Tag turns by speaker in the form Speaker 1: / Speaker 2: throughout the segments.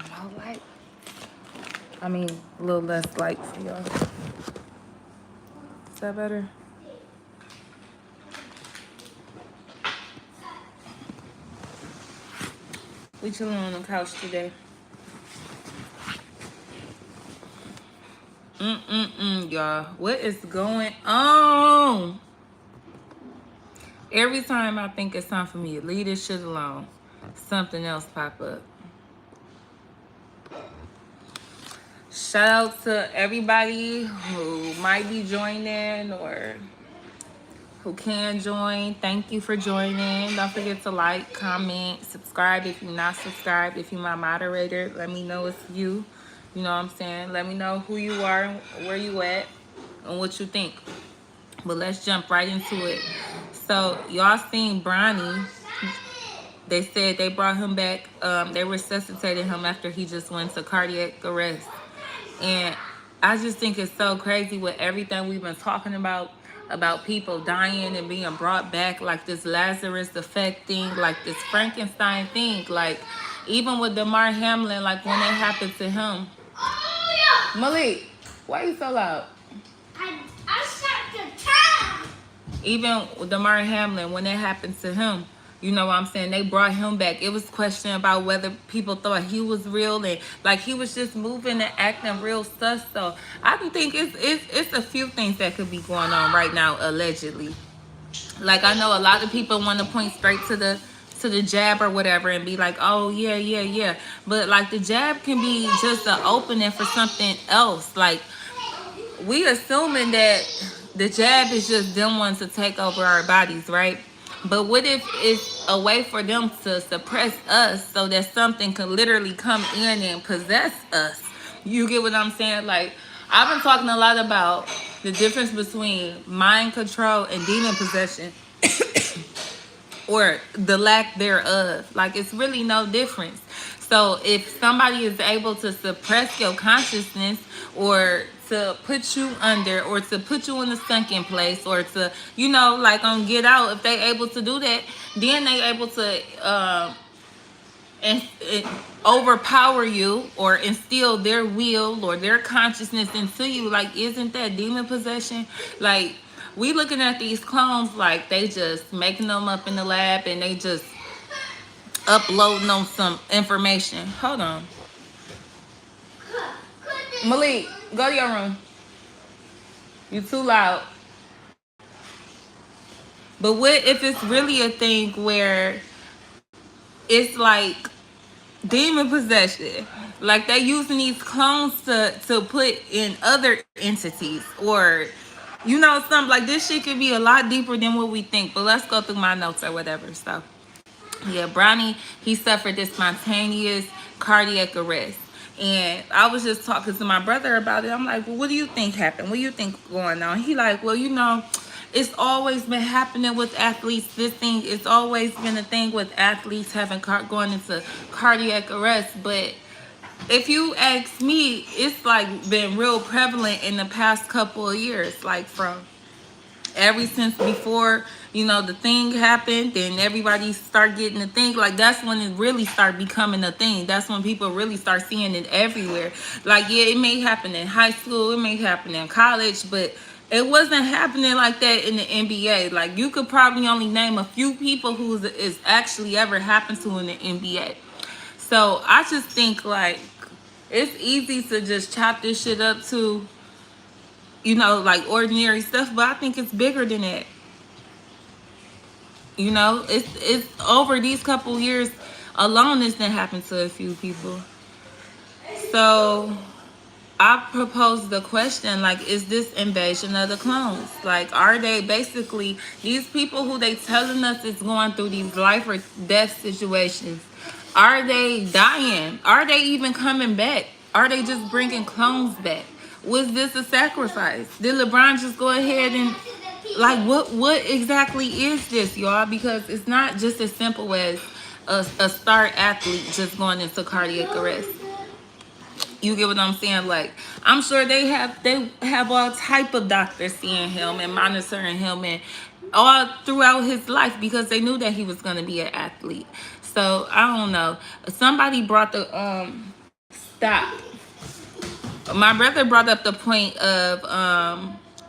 Speaker 1: more light. I mean, a little less light for y'all. Is that better? We chilling on the couch today. Y'all. What is going on? Every time I think it's time for me to leave this shit alone, something else pop up. Shout out to everybody who might be joining or who can join. Thank you for joining. Don't forget to like, comment, subscribe if you're not subscribed. If you're my moderator, let me know it's you. You know what I'm saying? Let me know who you are, where you at, and what you think. But let's jump right into it. So y'all seen Bronny. They said they brought him back. They resuscitated him after he just went to cardiac arrest. And I just think it's so crazy with everything we've been talking about people dying and being brought back, like this Lazarus effect thing, like this Frankenstein thing. Like, even with Damar Hamlin, like when it happened to him. Malik, why you so loud? I shut the time. Even with Damar Hamlin, when it happened to him, you know what I'm saying? They brought him back. It was questioning about whether people thought he was real, and like he was just moving and acting real sus. So I don't think it's a few things that could be going on right now, allegedly. Like, I know a lot of people want to point straight to the jab or whatever and be like, oh yeah. But like the jab can be just an opening for something else. Like, we assuming that the jab is just them wanting to take over our bodies, right? But what if it's a way for them to suppress us so that something can literally come in and possess us? You get what I'm saying? Like, I've been talking a lot about the difference between mind control and demon possession. Or the lack thereof. Like, it's really no difference. So if somebody is able to suppress your consciousness, or to put you under, or to put you in a sunken place, or to, you know, like on Get Out, if they able to do that, then they able to and overpower you or instill their will or their consciousness into you. Like, isn't that demon possession? Like, we looking at these clones like they just making them up in the lab and they just uploading on some information. Hold on. Malik, go to your room. You too loud. But what if it's really a thing where it's like demon possession? Like, they using these clones to put in other entities, or you know, something like this. Shit could be a lot deeper than what we think. But let's go through my notes or whatever. So yeah, Bronny, he suffered this spontaneous cardiac arrest. And I was just talking to my brother about it. I'm like, well, what do you think happened? What do you think going on? He like, well, you know, it's always been happening with athletes. This thing, it's always been a thing with athletes having going into cardiac arrest. But if you ask me, it's like been real prevalent in the past couple of years. Like, from ever since before, you know, the thing happened, then everybody start getting the thing. Like, that's when it really start becoming a thing. That's when people really start seeing it everywhere. Like, yeah, it may happen in high school, it may happen in college, but it wasn't happening like that in the NBA. Like, you could probably only name a few people who is actually ever happened to in the NBA. So I just think, like, it's easy to just chop this shit up to, you know, like ordinary stuff, but I think it's bigger than that. You know, it's over these couple years alone, this didn't happen to a few people. So I propose the question, like, is this invasion of the clones? Like, are they basically, these people who they telling us is going through these life or death situations, are they dying? Are they even coming back? Are they just bringing clones back? Was this a sacrifice? Did LeBron just go ahead and, like, what exactly is this, y'all? Because it's not just as simple as a star athlete just going into cardiac arrest. You get what I'm saying? Like, I'm sure they have all type of doctors seeing him and monitoring him and all throughout his life, because they knew that he was going to be an athlete. So I don't know. Somebody brought the Stop. My brother brought up the point of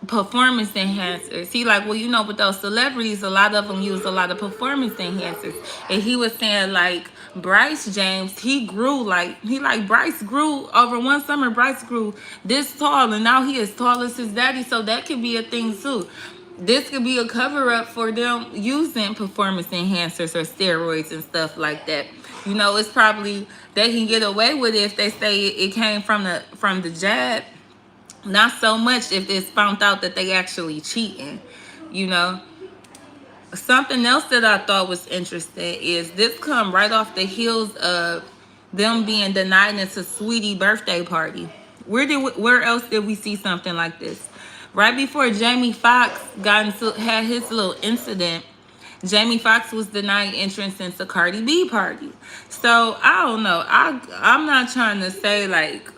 Speaker 1: performance enhancers. He like, well, you know, with those celebrities, a lot of them use a lot of performance enhancers. And he was saying like Bryce James, Bryce grew over one summer. Bryce grew this tall, and now he is tall as his daddy. So that could be a thing too. This could be a cover up for them using performance enhancers or steroids and stuff like that. You know, it's probably they can get away with it if they say it came from the jab. Not so much if it's found out that they actually cheating. You know, something else that I thought was interesting is this come right off the heels of them being denied into Sweetie birthday party. Where else did we see something like this? Right before Jamie Foxx had his little incident, Jamie Foxx was denied entrance into Cardi B party. So I don't know. I'm not trying to say like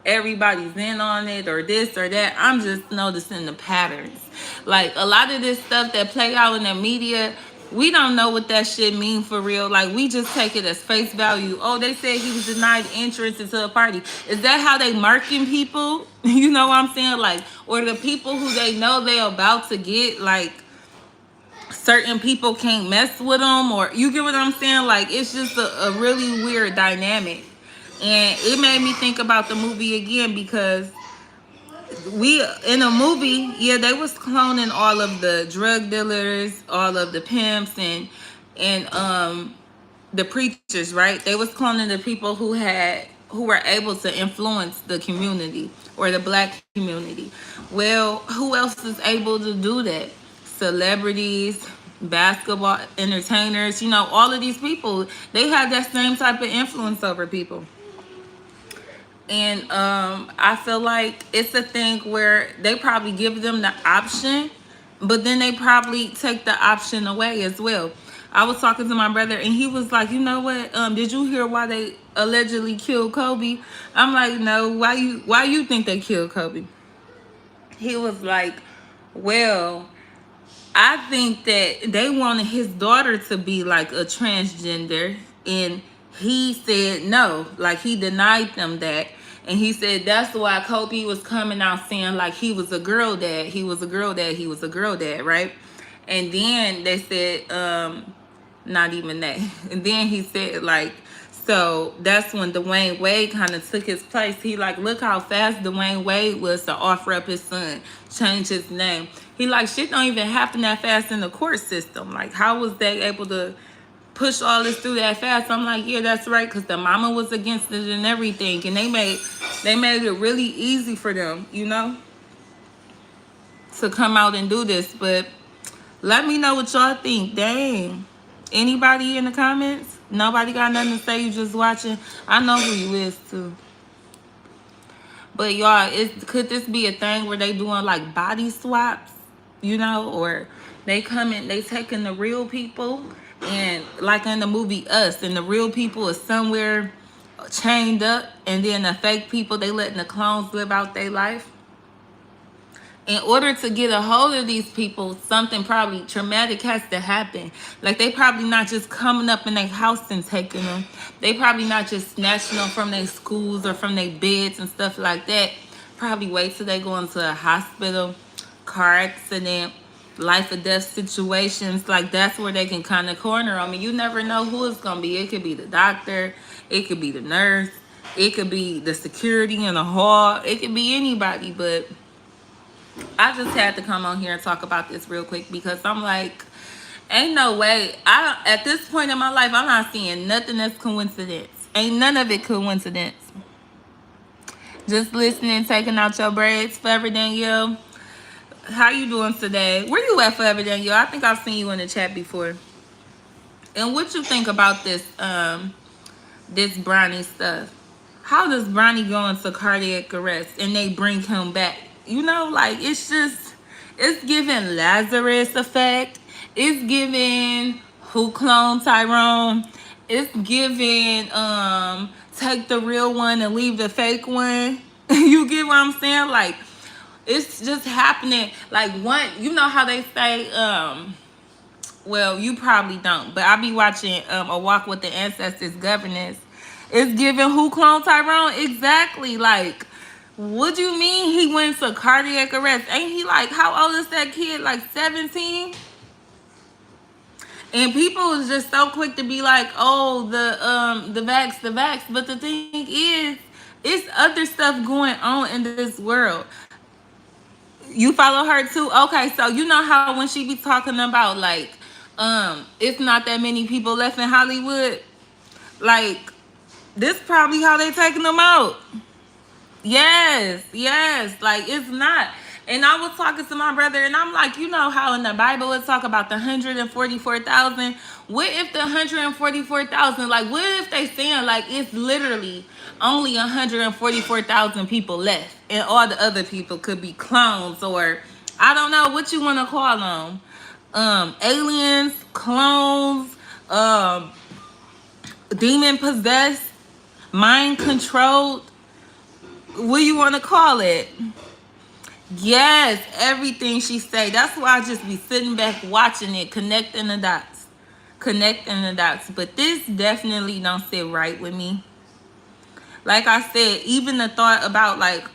Speaker 1: everybody's in on it or this or that. I'm just noticing the patterns. Like a lot of this stuff that play out in the media, we don't know what that shit mean for real. Like we just take it as face value. Oh, they said he was denied entrance into a party. Is that how they marking people? You know what I'm saying? Like, or the people who they know they about to get, like certain people can't mess with them, or you get what I'm saying? Like it's just a really weird dynamic. And it made me think about the movie again because we in a movie, yeah, they was cloning all of the drug dealers, all of the pimps, and the preachers, right? They was cloning the people who were able to influence the community or the black community. Well, who else is able to do that? Celebrities, basketball entertainers, you know, all of these people, they have that same type of influence over people. And I feel like it's a thing where they probably give them the option, but then they probably take the option away as well. I was talking to my brother and he was like, you know what, did you hear why they allegedly killed Kobe? I'm like, no. Why you think they killed Kobe? He was like, well, I think that they wanted his daughter to be like a transgender, and he said no, like he denied them that. And he said that's why Kobe was coming out saying like he was a girl dad, he was a girl dad, he was a girl dad, right? And then they said, not even that. And then he said like, so that's when Dwayne Wade kind of took his place. He like, look how fast Dwayne Wade was to offer up his son, change his name. He like, shit don't even happen that fast in the court system. Like, how was they able to push all this through that fast? I'm like, yeah, that's right, because the mama was against it and everything, and they made it really easy for them, you know, to come out and do this. But let me know what y'all think. Dang. Anybody in the comments? Nobody got nothing to say? You just watching? I know who you is too. But y'all, could this be a thing where they doing like body swaps, you know, or they taking the real people, and like in the movie Us, and the real people is somewhere chained up, and then the fake people, they letting the clones live out their life. In order to get a hold of these people, something probably traumatic has to happen. Like they probably not just coming up in their house and taking them. They probably not just snatching them from their schools or from their beds and stuff like that. Probably wait till they go into a hospital, car accident, life or death situations. Like that's where they can kind of corner them. And you never know who it's going to be. It could be the doctor. It could be the nurse. It could be the security in the hall. It could be anybody, but I just had to come on here and talk about this real quick because I'm like, ain't no way. At this point in my life, I'm not seeing nothing that's coincidence. Ain't none of it coincidence. Just listening, taking out your braids. Forever Danielle, how you doing today? Where you at, Forever Danielle? I think I've seen you in the chat before. And what you think about this this Bronny stuff? How does Bronny go into cardiac arrest and they bring him back? You know, like it's giving Lazarus effect. It's giving Who Cloned Tyrone. It's giving take the real one and leave the fake one. You get what I'm saying? Like it's just happening. Like one, you know how they say, well, you probably don't, but I be watching A Walk with the Ancestors Governance. It's giving who cloned Tyrone? Exactly. Like, what do you mean he went to cardiac arrest? Ain't he like, how old is that kid? Like 17? And people is just so quick to be like, oh, the vax, the vax. But the thing is, it's other stuff going on in this world. You follow her too? Okay, so you know how when she be talking about like, it's not that many people left in Hollywood. Like, this probably how they taking them out. Yes, yes. Like, it's not. And I was talking to my brother, and I'm like, you know how in the Bible it talk about the 144,000? What if the 144,000, like, what if they saying, like, it's literally only 144,000 people left, and all the other people could be clones, or I don't know what you want to call them. Aliens, clones, demon possessed, mind controlled. What do you want to call it? Yes, everything she say. That's why I just be sitting back watching it, connecting the dots. Connecting the dots. But this definitely don't sit right with me. Like I said, even the thought about like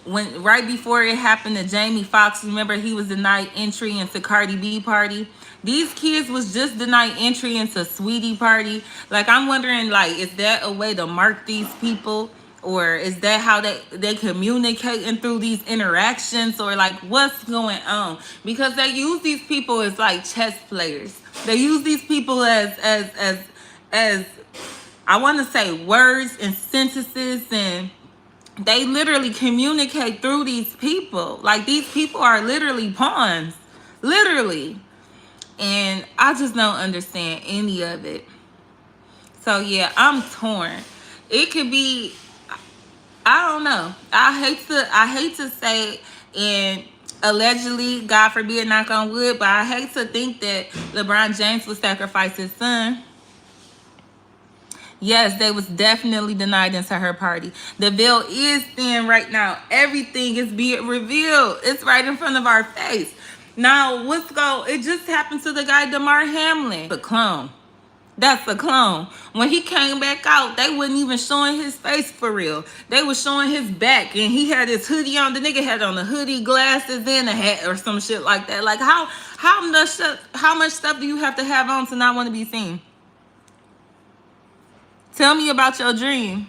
Speaker 1: when right before it happened to Jamie Foxx, remember he was denied entry into Cardi B party. These kids was just denied entry into Sweetie party. Like, I'm wondering, like, is that a way to mark these people? Or is that how they communicating through these interactions? Or like, what's going on? Because they use these people as like chess players. They use these people as I want to say words and sentences, and they literally communicate through these people. Like, these people are literally pawns. Literally. And I just don't understand any of it. So yeah, I'm torn. It could be, I don't know. I hate to say, and allegedly, God forbid, knock on wood, but I hate to think that LeBron James would sacrifice his son. Yes, they was definitely denied into her party. The veil is thin right now. Everything is being revealed. It's right in front of our face. Now, it just happened to the guy, DeMar Hamlin. The clone. That's a clone. When he came back out, they wasn't even showing his face for real. They was showing his back, and he had his hoodie on. The nigga had on a hoodie, glasses, and a hat or some shit like that. Like, how much stuff do you have to have on to not want to be seen? Tell me about your dream.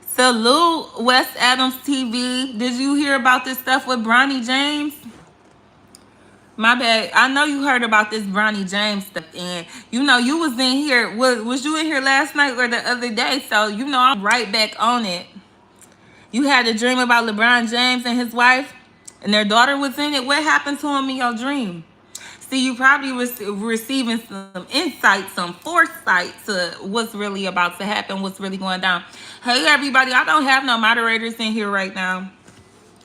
Speaker 1: Salute West Adams TV. Did you hear about this stuff with Bronny James? My bad. I know you heard about this Bronny James stuff, and you know you was in here. Was you in here last night or the other day? So you know I'm right back on it. You had a dream about LeBron James and his wife, and their daughter was in it. What happened to him in your dream? See, you probably receiving some insight, some foresight to what's really about to happen, what's really going down. Hey, everybody, I don't have no moderators in here right now.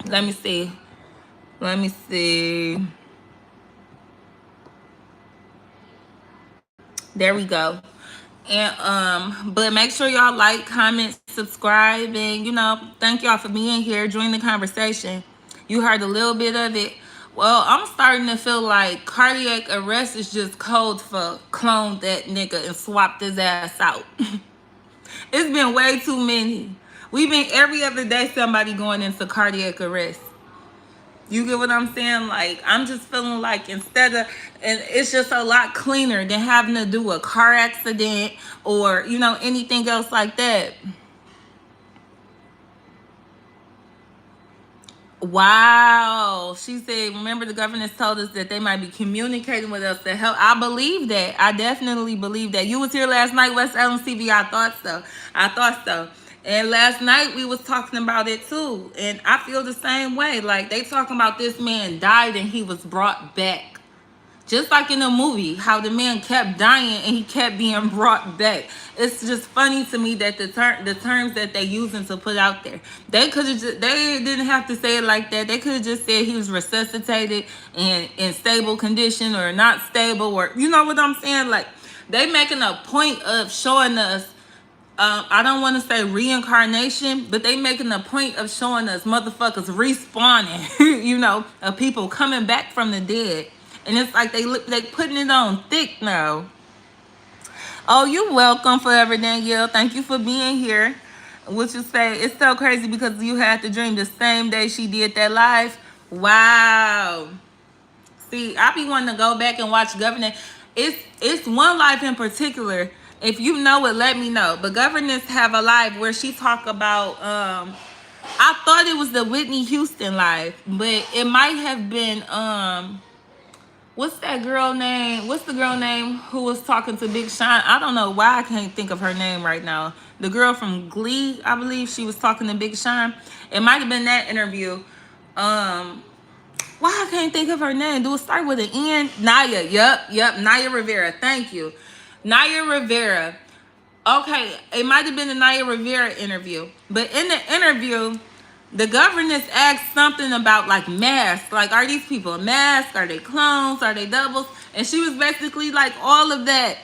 Speaker 1: Let me see. Let me see. There we go. And but make sure y'all like, comment, subscribe, and you know, thank y'all for being here, join the conversation. You heard a little bit of it. Well, I'm starting to feel like cardiac arrest is just code for clone that nigga and swap his ass out. It's been way too many. We've been every other day somebody going into cardiac arrest. You get what I'm saying? Like, I'm just feeling like and it's just a lot cleaner than having to do a car accident or, you know, anything else like that. Wow. She said, remember the governors told us that they might be communicating with us to help. I believe that. I definitely believe that. You was here last night, West Adams TV. I thought so. And last night we was talking about it too. And I feel the same way. Like, they talking about this man died and he was brought back. Just like in the movie, how the man kept dying and he kept being brought back. It's just funny to me that the terms that they using to put out there. They didn't have to say it like that. They could have just said he was resuscitated and in stable condition or not stable, or you know what I'm saying? Like, they making a point of showing us, I don't want to say reincarnation, but they making a point of showing us motherfuckers respawning, you know, of people coming back from the dead. And it's like they putting it on thick now. Oh, you're welcome, Forever Danielle. Thank you for being here. What you say? It's so crazy because you had the dream the same day she did that live. Wow. See, I be wanting to go back and watch Governance. It's one live in particular. If you know it, let me know. But Governance have a live where she talk about I thought it was the Whitney Houston live, but it might have been what's that girl name? What's the girl name who was talking to Big Sean? I don't know why I can't think of her name right now. The girl from Glee, I believe she was talking to Big Sean. It might have been that interview. Why I can't think of her name? Do it start with an N? Naya. Yep. Naya Rivera. Thank you. Naya Rivera. Okay, it might have been the Naya Rivera interview. But in the interview, the governess asked something about like masks. Like, are these people masks? Are they clones? Are they doubles? And she was basically like, all of that.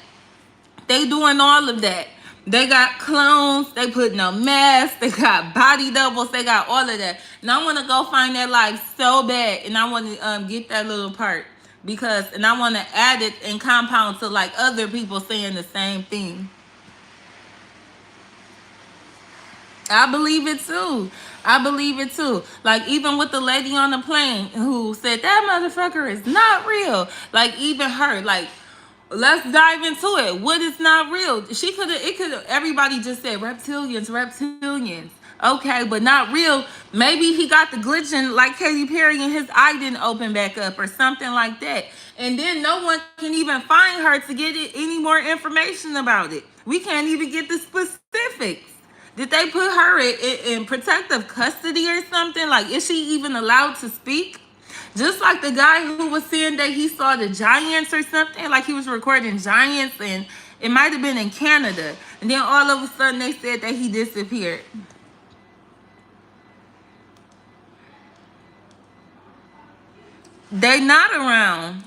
Speaker 1: They doing all of that. They got clones. They put no masks. They got body doubles. They got all of that. And I want to go find that live so bad. And I want to get that little part. And I want to add it and compound to like other people saying the same thing. I believe it too. I believe it too. Like even with the lady on the plane who said that motherfucker is not real. Like even her, like let's dive into it. What is not real? Everybody just said reptilians. Okay, but not real. Maybe he got the glitching like Katy Perry and his eye didn't open back up or something like that. And then no one can even find her to get any more information about it. We can't even get the specifics. Did they put her in protective custody or something? Like, is she even allowed to speak? Just like the guy who was saying that he saw the giants or something, like he was recording giants, and it might have been in Canada. And then all of a sudden they said that he disappeared. They not around.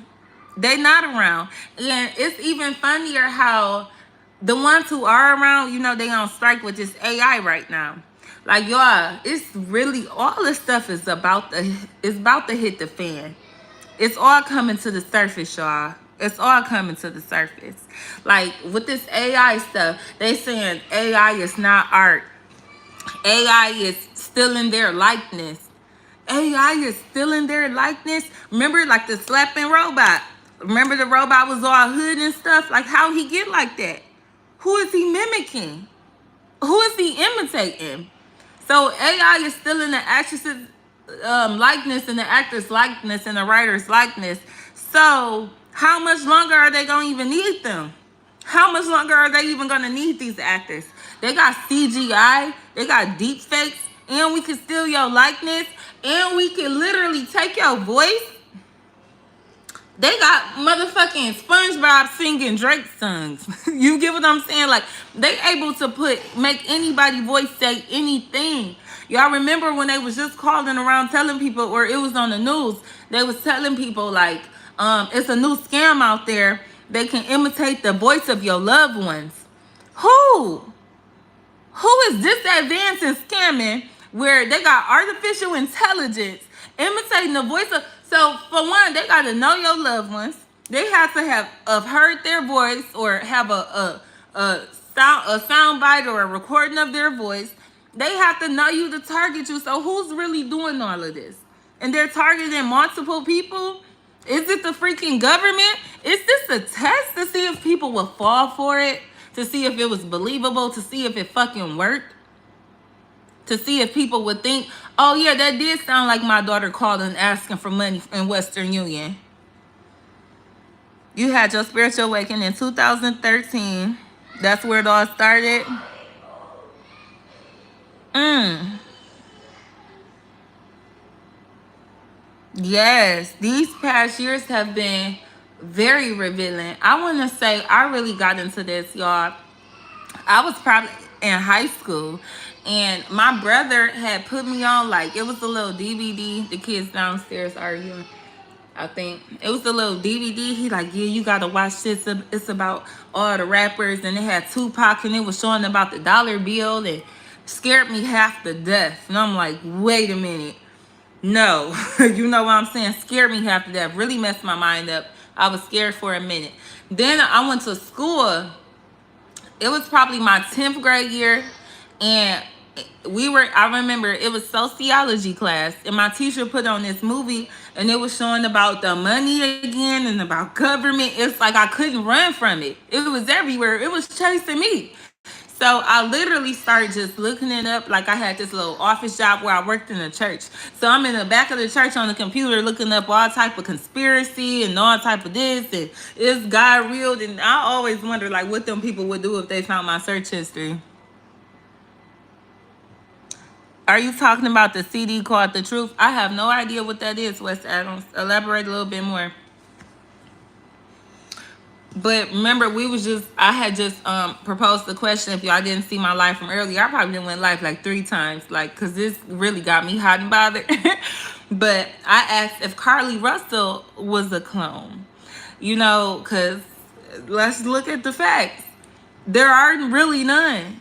Speaker 1: They not around. And it's even funnier how the ones who are around, they on strike with this AI right now. Like y'all, it's really all this stuff is about to hit the fan. It's all coming to the surface, y'all. It's all coming to the surface. Like with this AI stuff, they saying AI is not art. AI is still in their likeness. AI is still in their likeness. Remember, like the slapping robot. Remember the robot was all hood and stuff? Like how he get like that? Who is he mimicking? Who is he imitating? So AI is still in the actress's likeness and the actor's likeness and the writer's likeness. So how much longer are they going to even need them? How much longer are they even going to need these actors? They got CGI. They got deep fakes. And we can steal your likeness. And we can literally take your voice. They got motherfucking SpongeBob singing Drake songs. You get what I'm saying? Like, they able to make anybody voice say anything. Y'all remember when they was just calling around telling people, or it was on the news, they was telling people like, it's a new scam out there. They can imitate the voice of your loved ones. Who? Who is this advanced in scamming where they got artificial intelligence imitating the voice of... So for one, they got to know your loved ones. They have to have heard their voice or have a sound bite or a recording of their voice. They have to know you to target you. So who's really doing all of this? And they're targeting multiple people? Is it the freaking government? Is this a test to see if people will fall for it? To see if it was believable? To see if it fucking worked? To see if people would think, oh yeah, that did sound like my daughter calling asking for money in Western Union. You had your spiritual awakening in 2013. That's where it all started. Yes, these past years have been very revealing. I want to say I really got into this, y'all. I was probably in high school, and my brother had put me on, like, it was a little DVD. The kids downstairs arguing, I think. It was a little DVD. He like, yeah, you gotta watch this. It's about all the rappers, and it had Tupac, and it was showing about the dollar bill, and scared me half to death. And I'm like, wait a minute. No, you know what I'm saying? Scared me half to death. Really messed my mind up. I was scared for a minute. Then I went to school it was probably my 10th grade year, and I remember it was sociology class, and my teacher put on this movie, and it was showing about the money again and about government. It's like I couldn't run from it. It was everywhere. It was chasing me. So I literally started just looking it up. Like I had this little office job where I worked in a church. So I'm in the back of the church on the computer looking up all type of conspiracy and all type of this and is God real? And I always wonder like what them people would do if they found my search history. Are you talking about the CD called The Truth? I have no idea what that is, Wes Adams. Elaborate a little bit more. But remember, I had just proposed the question. If y'all didn't see my live from earlier, I probably didn't win live like 3 times, like, because this really got me hot and bothered. But I asked if Carly Russell was a clone, because let's look at the facts. There aren't really none.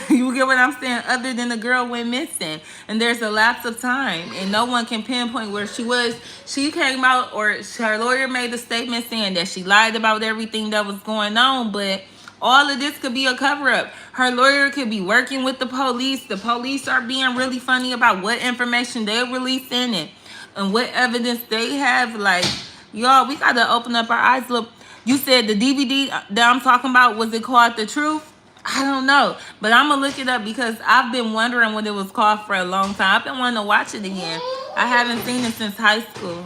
Speaker 1: You get what I'm saying? Other than the girl went missing, and there's a lapse of time, and no one can pinpoint where she was. She came out, or her lawyer made a statement saying that she lied about everything that was going on, but all of this could be a cover-up. Her lawyer could be working with the police. The police are being really funny about what information they're releasing and what evidence they have. Like, y'all, we gotta open up our eyes. Look, you said the DVD that I'm talking about, was it called The Truth? I don't know, but I'm gonna look it up because I've been wondering what it was called for a long time. I've been wanting to watch it again. I haven't seen it since high school,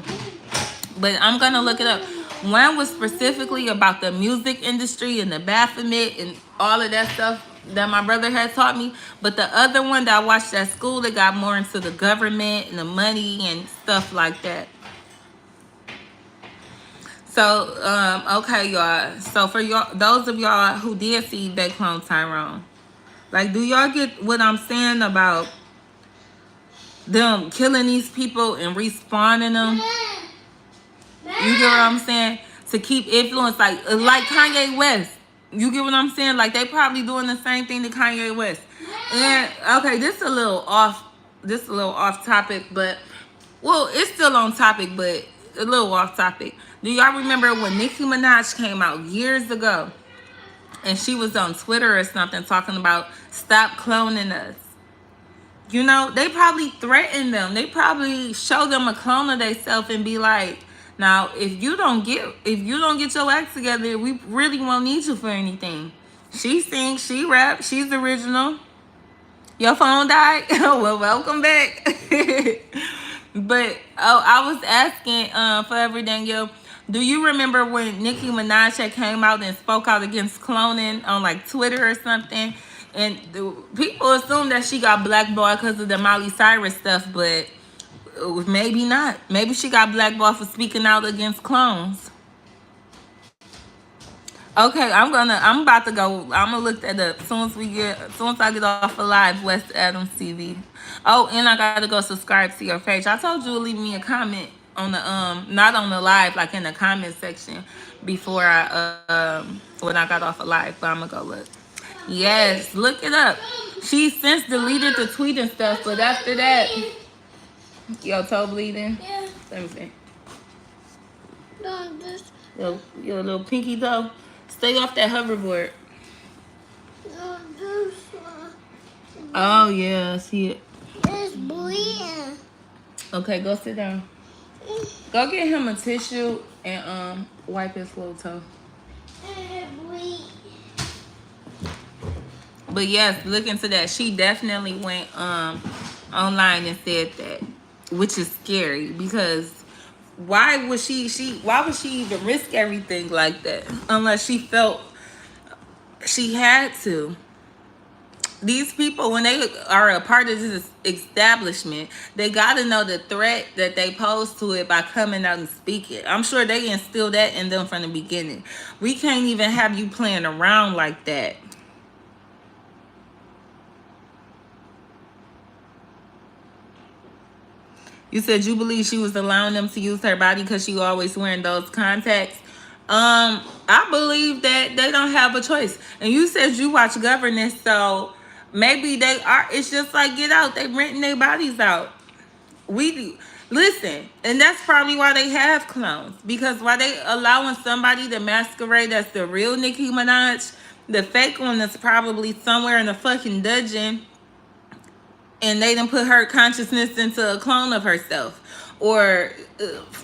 Speaker 1: but I'm gonna look it up. One was specifically about the music industry and the Baphomet and all of that stuff that my brother had taught me. But the other one that I watched at school, that got more into the government and the money and stuff like that. So, okay, y'all. So for y'all, those of y'all who did see They Clone Tyrone, like, do y'all get what I'm saying about them killing these people and respawning them? You get what I'm saying? To keep influence, like Kanye West. You get what I'm saying? Like, they probably doing the same thing to Kanye West. And okay, this is a little off. This is a little off topic, but well, it's still on topic, but a little off topic. Do y'all remember when Nicki Minaj came out years ago, and she was on Twitter or something talking about stop cloning us? They probably threatened them. They probably show them a clone of themselves and be like, now, if you don't get your act together, we really won't need you for anything. She sings, she raps, she's original. Your phone died? Well, welcome back. But I was asking Forever Danielle, do you remember when Nicki Minaj had came out and spoke out against cloning on like Twitter or something? And people assume that she got blackballed because of the Miley Cyrus stuff, but maybe not. Maybe she got blackballed for speaking out against clones. Okay, I'm about to go. I'm gonna look that up as soon as I get off of live, West Adams TV. Oh, and I gotta go subscribe to your page. I told you to leave me a comment on the not on the live, like in the comment section before I when I got off of live. But I'm gonna go look. Yes, look it up. She since deleted the tweet and stuff, but after that, your toe bleeding. Yeah. Let me see. No, this. Your little pinky toe. Stay off that hoverboard. No, this one. Oh yeah, I see it. It's bleeding. Okay, go sit down. Go get him a tissue and wipe his little toe. But yes, look into that. She definitely went online and said that, which is scary because why would she even risk everything like that unless she felt she had to? These people, when they are a part of this establishment, they got to know the threat that they pose to it by coming out and speaking. I'm sure they instilled that in them from the beginning. We can't even have you playing around like that. You said you believe she was allowing them to use her body because she always wearing those contacts. I believe that they don't have a choice. And you said you watch Governance, so maybe they are. It's just like Get Out. They renting their bodies out. We do. Listen, and that's probably why they have clones. Because why they allowing somebody to masquerade as the real Nicki Minaj The fake one is probably somewhere in a fucking dungeon, and they done put her consciousness into a clone of herself. Or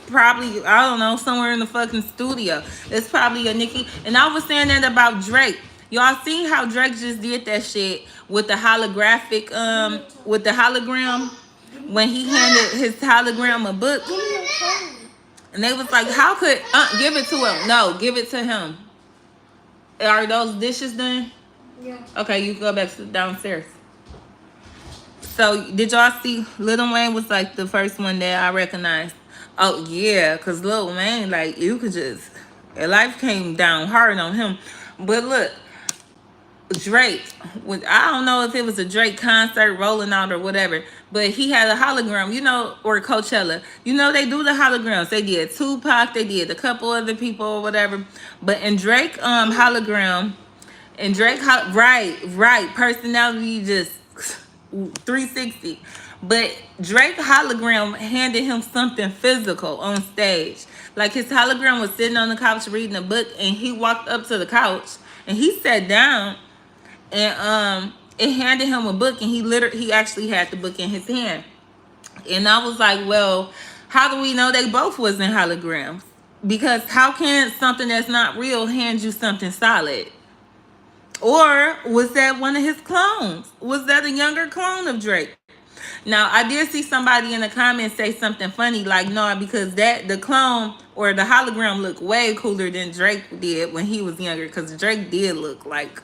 Speaker 1: probably, I don't know, somewhere in the fucking studio. It's probably a Nicki. And I was saying that about Drake. Y'all seen how Drake just did that shit with the holographic, with the hologram, when he handed his hologram a book. And they was like, how could, give it to him. No, give it to him. Are those dishes done? Yeah. Okay, you go back to downstairs. So did y'all see Lil Wayne was like the first one that I recognized? Oh yeah, cause Lil Wayne, like, you could just, life came down hard on him. But look, Drake, I don't know if it was a Drake concert rolling out or whatever, but he had a hologram, you know, or Coachella. You know, they do the holograms. They did Tupac, they did a couple other people or whatever. But in Drake hologram, and Drake, right, personality just 360. But Drake hologram handed him something physical on stage. Like, his hologram was sitting on the couch reading a book, and he walked up to the couch and he sat down, and it handed him a book, and he actually had the book in his hand. And I was like, well, how do we know they both was in holograms? Because how can something that's not real hand you something solid? Or was that one of his clones? Was that a younger clone of Drake? Now, I did see somebody in the comments say something funny, like, no, because the clone or the hologram looked way cooler than Drake did when he was younger, because Drake did look like,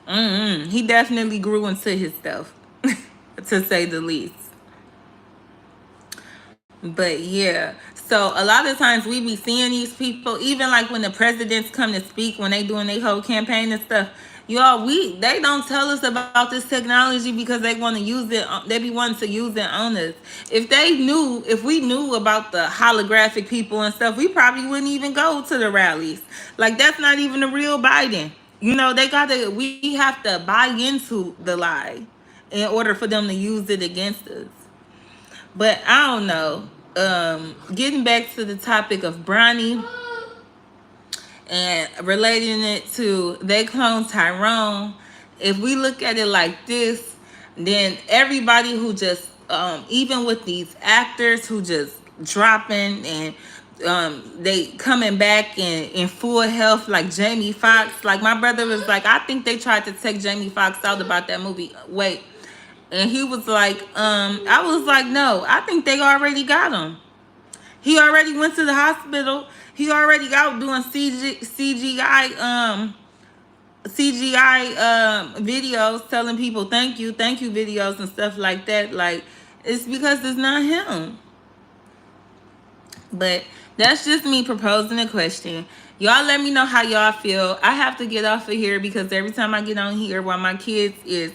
Speaker 1: he definitely grew into his stuff, to say the least. But yeah, so a lot of times we be seeing these people, even like when the presidents come to speak, when they doing their whole campaign and stuff, y'all, they don't tell us about this technology because they want to use it. They be wanting to use it on us. If we knew about the holographic people and stuff, we probably wouldn't even go to the rallies. Like, that's not even the real Biden. You know, we have to buy into the lie in order for them to use it against us. But I don't know. Getting back to the topic of Bronny and relating it to they clone Tyrone, if we look at it like this, then everybody who just, even with these actors who just dropping and they coming back in full health, like Jamie Foxx. Like, my brother was like, I think they tried to take Jamie Foxx out about that movie. Wait. And he was like, I was like, no, I think they already got him. He already went to the hospital. He already out doing CGI videos, telling people thank you videos and stuff like that. Like, it's because it's not him. But that's just me proposing a question. Y'all let me know how y'all feel. I have to get off of here because every time I get on here while my kids is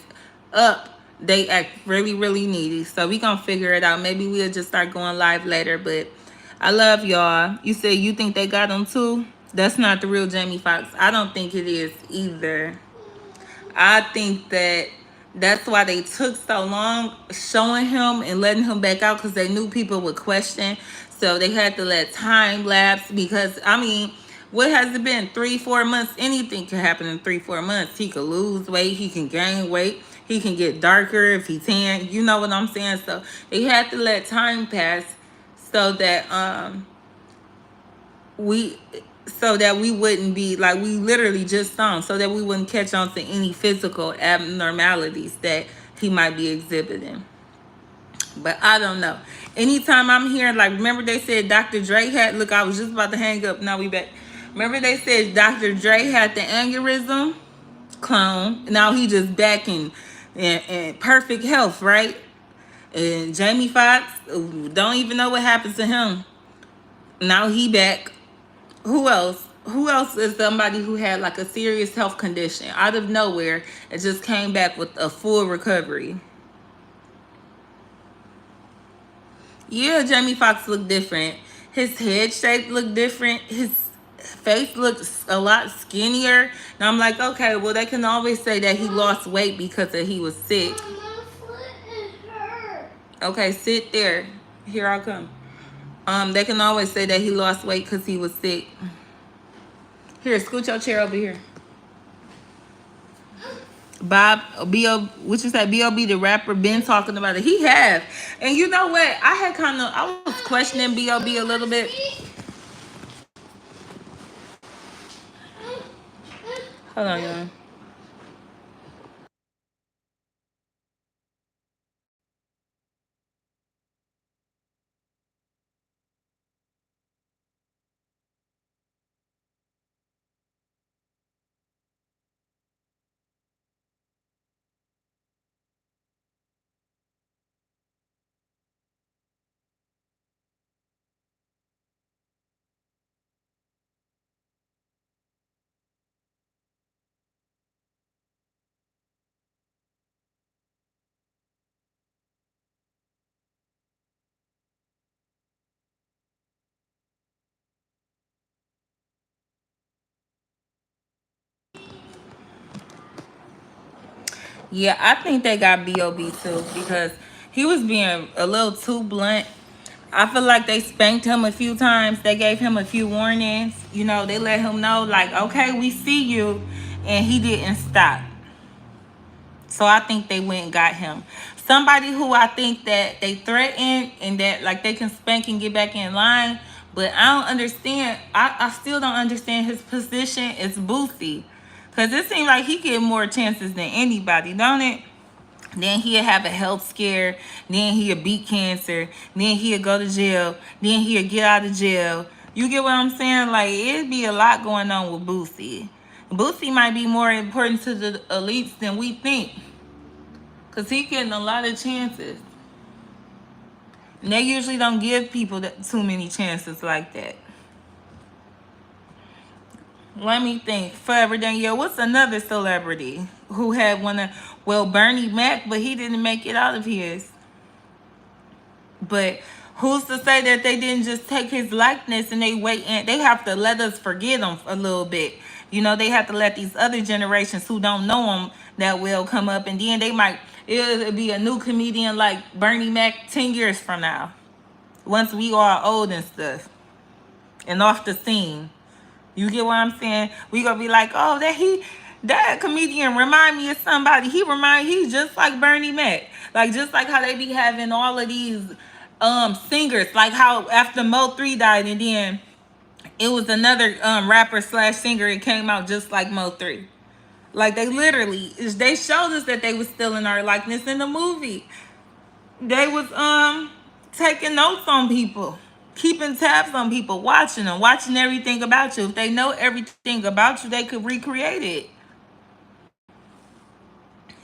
Speaker 1: up, they act really, really needy. So we gonna figure it out. Maybe we'll just start going live later. But I love y'all. You say you think they got him too? That's not the real Jamie Foxx. I don't think it is either. I think that's why they took so long showing him and letting him back out, because they knew people would question. So they had to let time lapse, because, I mean, what has it been? 3-4 months? Anything can happen in 3-4 months. He could lose weight. He can gain weight. He can get darker if he tan. You know what I'm saying? So they had to let time pass so that we wouldn't be like, we literally just saw him, so that we wouldn't catch on to any physical abnormalities that he might be exhibiting. But I don't know. Anytime I'm hearing, like, remember they said Dr. Dre had, look, I was just about to hang up. Now we back. Remember they said Dr. Dre had the aneurysm clone. Now he just back in perfect health, right? And Jamie Foxx, don't even know what happened to him. Now he back. Who else? Who else is somebody who had like a serious health condition out of nowhere and just came back with a full recovery? Yeah, Jamie Foxx looked different. His head shape looked different. His face looks a lot skinnier. And I'm like, okay, well, they can always say that he lost weight because he was sick. Okay, sit there. Here I come. They can always say that he lost weight because he was sick. Here, scoot your chair over here. Bob B.O. What you say? B.O.B. the rapper been talking about it. He have, and you know what? I was questioning B.O.B. a little bit. Hold on, y'all. Yeah, I think they got B.O.B. too because he was being a little too blunt. I feel like they spanked him a few times. They gave him a few warnings. You know, they let him know, like, okay, we see you. And he didn't stop. So I think they went and got him. Somebody who I think that they threatened and that, like, they can spank and get back in line. But I don't understand. I still don't understand his position. It's Boosie. Because it seems like he get more chances than anybody, don't it? Then he'll have a health scare. Then he'll beat cancer. Then he'll go to jail. Then he'll get out of jail. You get what I'm saying? Like, it'd be a lot going on with Boosie. Boosie might be more important to the elites than we think. Because he getting a lot of chances. And they usually don't give people too many chances like that. Let me think. Forever Danielle, what's another celebrity who had one of, well, Bernie Mac, but he didn't make it out of his. But who's to say that they didn't just take his likeness and they wait and they have to let us forget him a little bit. You know, they have to let these other generations who don't know him that well come up, and then they might, it'll be a new comedian like Bernie Mac 10 years from now. Once we are old and stuff and off the scene. You get what I'm saying? We gonna be like, oh, that comedian remind me of somebody. He's just like Bernie Mac. Like, just like how they be having all of these singers, like how after Mo3 died and then it was another rapper slash singer, it came out just like Mo3. Like, they showed us that they was still in our likeness in the movie. They was taking notes on people, keeping tabs on people, watching them, watching everything about you. If they know everything about you, they could recreate it.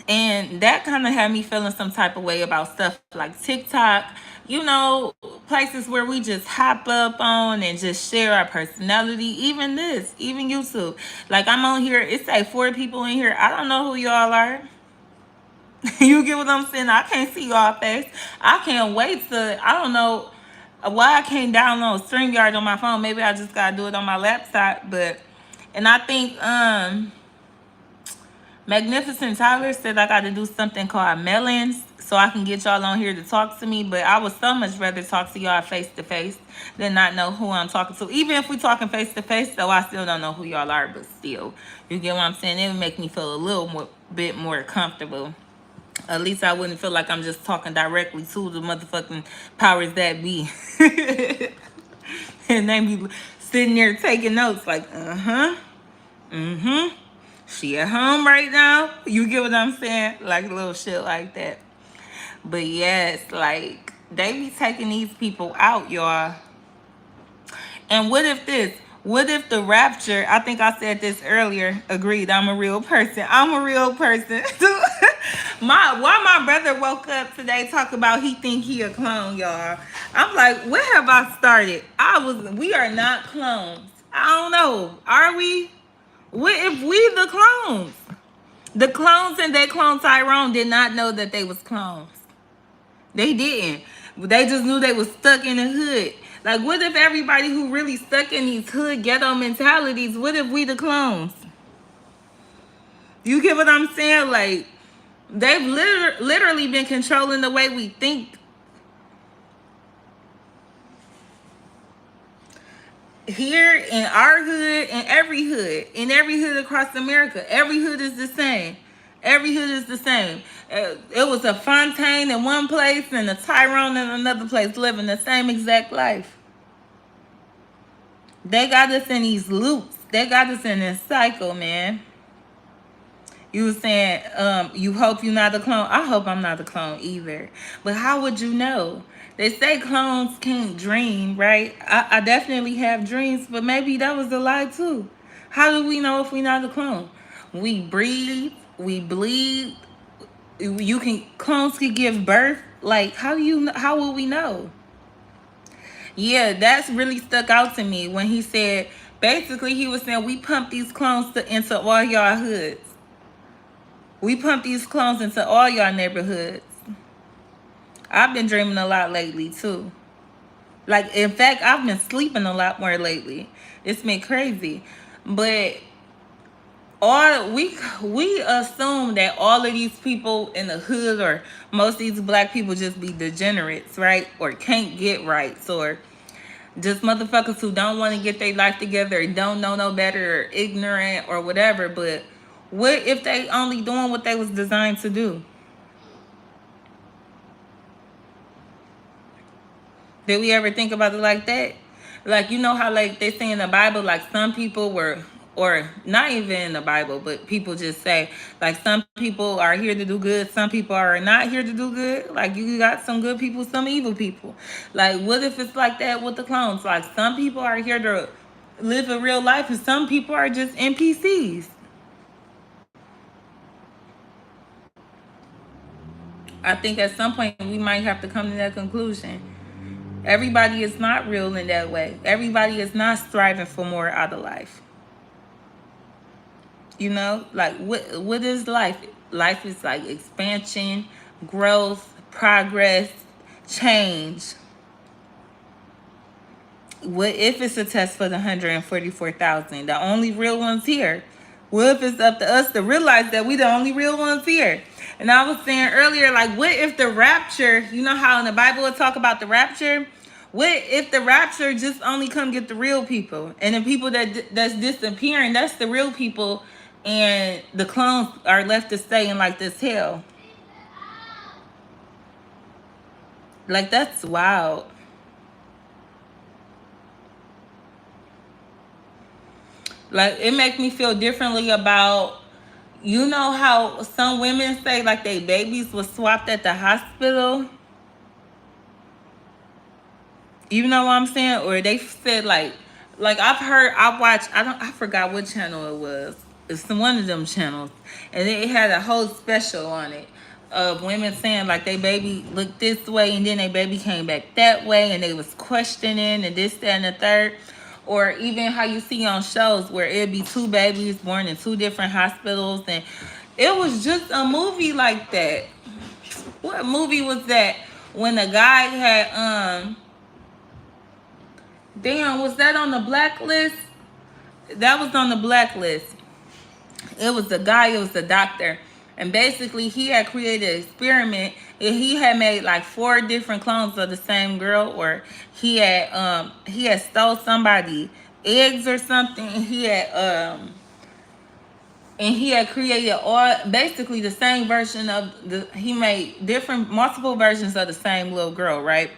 Speaker 1: And that kind of had me feeling some type of way about stuff like TikTok, you know, places where we just hop up on and just share our personality. Even YouTube. Like, I'm on here, it's like 4 people in here. I don't know who y'all are. You get what I'm saying? I can't see y'all face. I can't wait to, I don't know why I can't download StreamYard on my phone. Maybe I just gotta do it on my laptop. But, and I think Magnificent Tyler said I got to do something called Melons so I can get y'all on here to talk to me. But I would so much rather talk to y'all face to face than not know who I'm talking to. Even if we talking face to face, though, I still don't know who y'all are. But still, you get what I'm saying? It would make me feel a bit more comfortable. At least I wouldn't feel like I'm just talking directly to the motherfucking powers that be. And they be sitting there taking notes like, she at home right now. You get what I'm saying? Like little shit like that. But yes, like they be taking these people out, y'all. And what if this? What if the rapture? I think I said this earlier. Agreed. I'm a real person. I'm a real person. Why my brother woke up today talk about he think he a clone, y'all. I'm like, what have I started? We are not clones. I don't know. Are we? What if we the clones? The clones and they clone Tyrone did not know that they was clones. They didn't. They just knew they was stuck in the hood. Like, what if everybody who really stuck in these hood ghetto mentalities, what if we the clones? You get what I'm saying? Like, they've literally been controlling the way we think. Here in our hood, in every hood across America, every hood is the same. Every hood is the same. It was a Fontaine in one place and a Tyrone in another place living the same exact life. They got us in these loops. They got us in this cycle, man. You were saying, you hope you're not a clone. I hope I'm not a clone either. But how would you know? They say clones can't dream, right? I definitely have dreams, but maybe that was a lie too. How do we know if we're not a clone? We breathe, we bleed. You can clones can give birth. Like, how will we know? Yeah, that's really stuck out to me when he said, basically he was saying we pump these clones into all y'all hoods. We pump these clones into all y'all neighborhoods. I've been dreaming a lot lately too. Like, in fact, I've been sleeping a lot more lately. It's been crazy. But all we assume that all of these people in the hood, or most of these black people, just be degenerates, right? Or can't get rights, or just motherfuckers who don't want to get their life together, or don't know no better, or ignorant, or whatever. But what if they only doing what they was designed to do? Did we ever think about it like that? Like, you know how, like, they say in the Bible, like, some people were, or not even in the Bible, but people just say, like, some people are here to do good, some people are not here to do good. Like, you got some good people, some evil people. Like, what if it's like that with the clones? Like, some people are here to live a real life, and some people are just NPCs. I think at some point we might have to come to that conclusion. Everybody is not real in that way. Everybody is not striving for more out of life. You know, like, what is life? Life is like expansion, growth, progress, change. What if it's a test for the 144,000, the only real ones here? What if it's up to us to realize that we the only real ones here? And I was saying earlier, like, what if the rapture, you know how in the Bible it talk about the rapture? What if the rapture just only come get the real people? And the people that's disappearing, that's the real people, and the clones are left to stay in like this hell. Like, that's wild. Like, it makes me feel differently about, you know how some women say like they babies was swapped at the hospital. You know what I'm saying? Or they said like I've heard, I watched, I forgot what channel it was. It's one of them channels, and it had a whole special on it of women saying like they baby looked this way and then they baby came back that way, and they was questioning and this, that, and the third. Or even how you see on shows where it'd be two babies born in two different hospitals, and it was just a movie like that. What movie was that? When the guy had damn, was that on the blacklist? That was on the blacklist. It was the guy, it was the doctor. And basically he had created an experiment. He had made like 4 different clones of the same girl, or he had stole somebody eggs or something. And he had created all basically the same version of the, he made different multiple versions of the same little girl, right?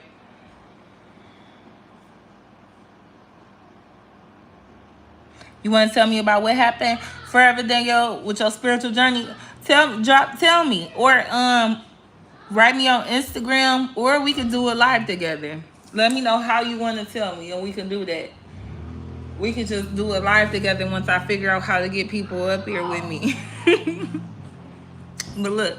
Speaker 1: You want to tell me about what happened forever, Danielle, with your spiritual journey? Tell me, or write me on Instagram, or we could do it live together. Let me know how you want to tell me, and we can do that. We could just do it live together once I figure out how to get people up here with me. But look,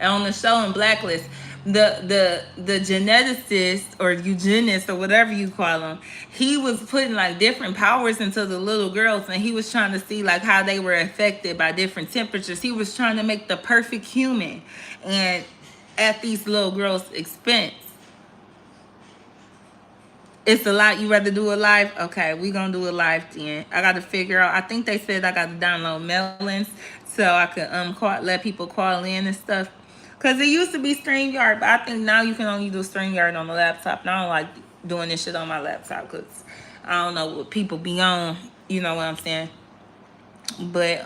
Speaker 1: on the show in Blacklist, the geneticist or eugenist or whatever you call him, he was putting like different powers into the little girls, and he was trying to see like how they were affected by different temperatures. He was trying to make the perfect human, and at these little girls' expense. It's a lot. You rather do it live? Okay, we gonna do it live then. I gotta figure out. I think they said I gotta download Melons so I could let people call in and stuff. Cause it used to be StreamYard, but I think now you can only do StreamYard on the laptop. And I don't like doing this shit on my laptop because I don't know what people be on. You know what I'm saying? But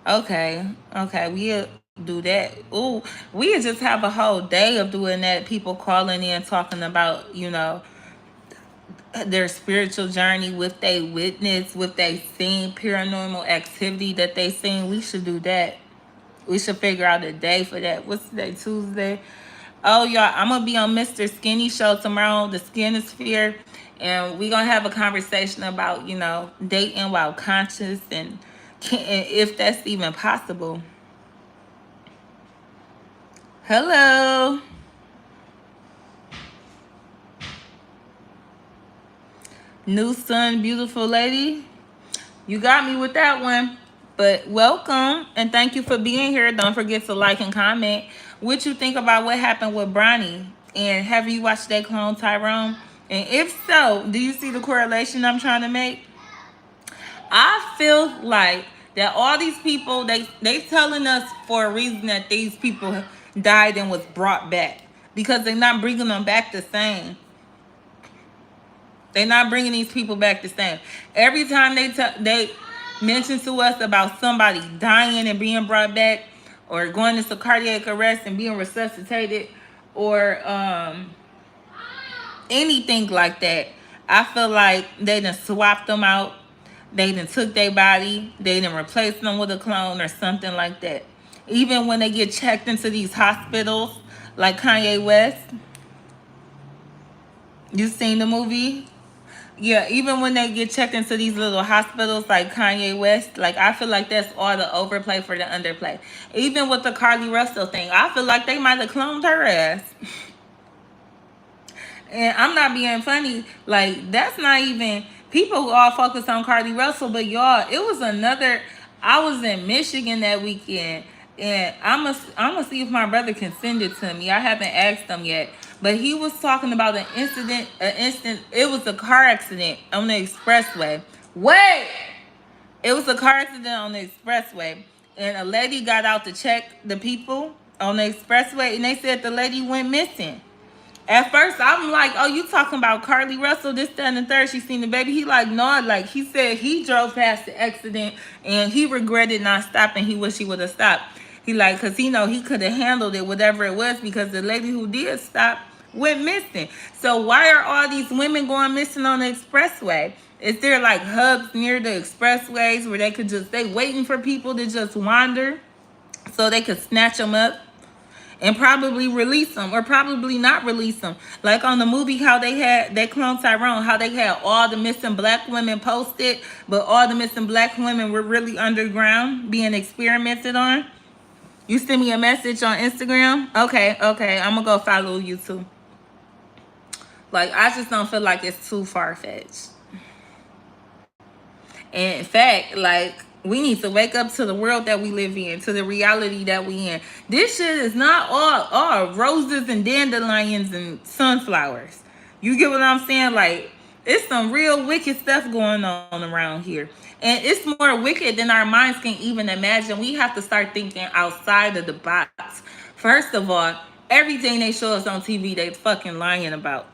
Speaker 1: Okay, okay, we'll do that. Ooh, we just have a whole day of doing that. People calling in talking about, their spiritual journey, with they witness, with they seen paranormal activity that they seen. We should do that. We should figure out a day for that. What's today? Tuesday. Oh, y'all, I'm gonna be on Mr. Skinny Show tomorrow, the Skin Sphere, and we gonna have a conversation about dating while conscious, and if that's even possible. Hello, new sun, beautiful lady. You got me with that one. But welcome and thank you for being here. Don't forget to like and comment what you think about what happened with Bronny. And have you watched that clone Tyrone? And if so, do you see the correlation I'm trying to make? I feel like that all these people, they telling us for a reason that these people died and was brought back, because they're not bringing them back the same. They're not bringing these people back the same. Every time they mention to us about somebody dying and being brought back, or going into cardiac arrest and being resuscitated, or anything like that, I feel like they done swapped them out. They done took their body. They done replaced them with a clone or something like that. Even when they get checked into these hospitals, like Kanye West. You seen the movie? Yeah, even when they get checked into these little hospitals like Kanye West, like I feel like that's all the overplay for the underplay. Even with the Carly Russell thing, I feel like they might have cloned her ass. And I'm not being funny. Like, that's not even, people all focus on Cardi Russell, but y'all, it was another. I was in Michigan that weekend, and I'm gonna see if my brother can send it to me. I haven't asked him yet, but he was talking about it was a car accident on the expressway. Wait, it was a car accident on the expressway, and a lady got out to check the people on the expressway, and they said the lady went missing. At first, I'm like, oh, you talking about Carly Russell, this, that, and the third. She seen the baby. He like, no, like, he said he drove past the accident and he regretted not stopping. He wish he would have stopped. He like, because he know he could have handled it, whatever it was, because the lady who did stop went missing. So why are all these women going missing on the expressway? Is there like hubs near the expressways where they waiting for people to just wander so they could snatch them up and probably release them, or probably not release them? Like on the movie, how they cloned Tyrone, how they had all the missing black women posted, but all the missing black women were really underground being experimented on. You send me a message on Instagram? Okay, I'm gonna go follow you too. Like, I just don't feel like it's too far-fetched. And in fact, like, we need to wake up to the world that we live in, to the reality that we in. This shit is not all roses and dandelions and sunflowers. You get what I'm saying? Like, it's some real wicked stuff going on around here. And it's more wicked than our minds can even imagine. We have to start thinking outside of the box. First of all, everything they show us on TV, they fucking lying about.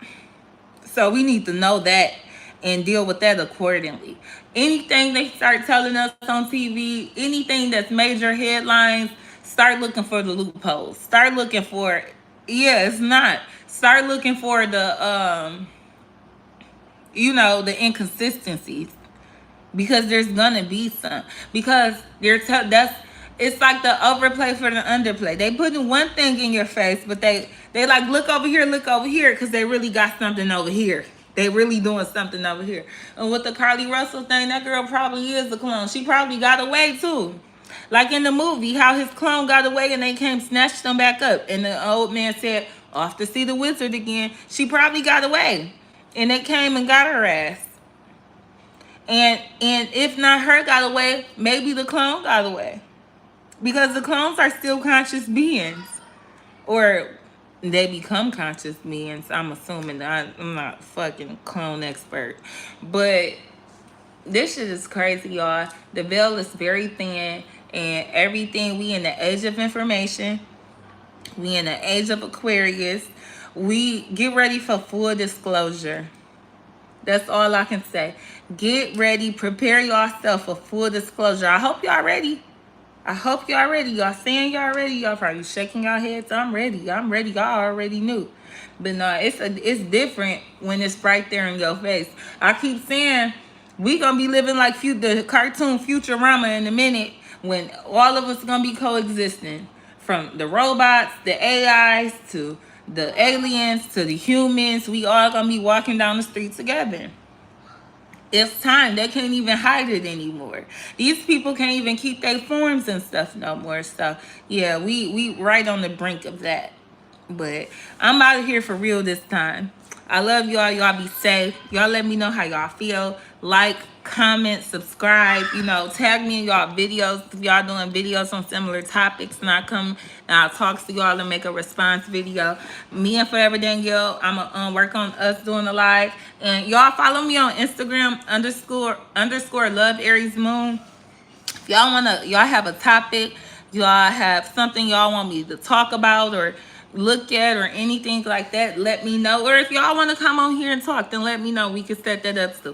Speaker 1: So we need to know that and deal with that accordingly. Anything they start telling us on TV, anything that's major headlines, start looking for the loopholes. Start looking for, yeah, it's not. Start looking for the inconsistencies, because there's gonna be some. Because that's, it's like the overplay for the underplay. They putting one thing in your face, but they like, look over here, because they really got something over here. They really doing something over here. And with the Carly Russell thing, that girl probably is a clone. She probably got away too. Like in the movie, how his clone got away and they came snatched him back up. And the old man said, off to see the wizard again. She probably got away. And they came and got her ass. And if not her got away, maybe the clone got away. Because the clones are still conscious beings. Or they become conscious beings. I'm assuming. I'm not fucking clone expert. But this shit is crazy, y'all. The veil is very thin. And everything, we in the age of information. We in the age of Aquarius. We get ready for full disclosure. That's all I can say. Get ready. Prepare yourself for full disclosure. I hope y'all ready. I hope y'all ready. Y'all saying y'all ready. Y'all probably shaking y'all heads. I'm ready. I'm ready. Y'all already knew. But no, it's different when it's right there in your face. I keep saying we gonna be living like the cartoon Futurama in a minute when all of us gonna be coexisting. From the robots, the AIs, to the aliens, to the humans. We all gonna be walking down the street together. It's time. They can't even hide it anymore. These people can't even keep their forms and stuff no more. So yeah, we right on the brink of that. But I'm out of here for real this time. I love y'all. Y'all be safe. Y'all let me know how y'all feel. Like, comment, subscribe. You know, tag me in y'all videos if y'all doing videos on similar topics, and I come and I'll talk to y'all and make a response video. Me and Forever Danielle, I'm gonna work on us doing a live. And y'all follow me on Instagram __ Love Aries Moon. Y'all have a topic, y'all have something y'all want me to talk about or look at or anything like that, let me know. Or if y'all want to come on here and talk, then let me know. We can set that up too.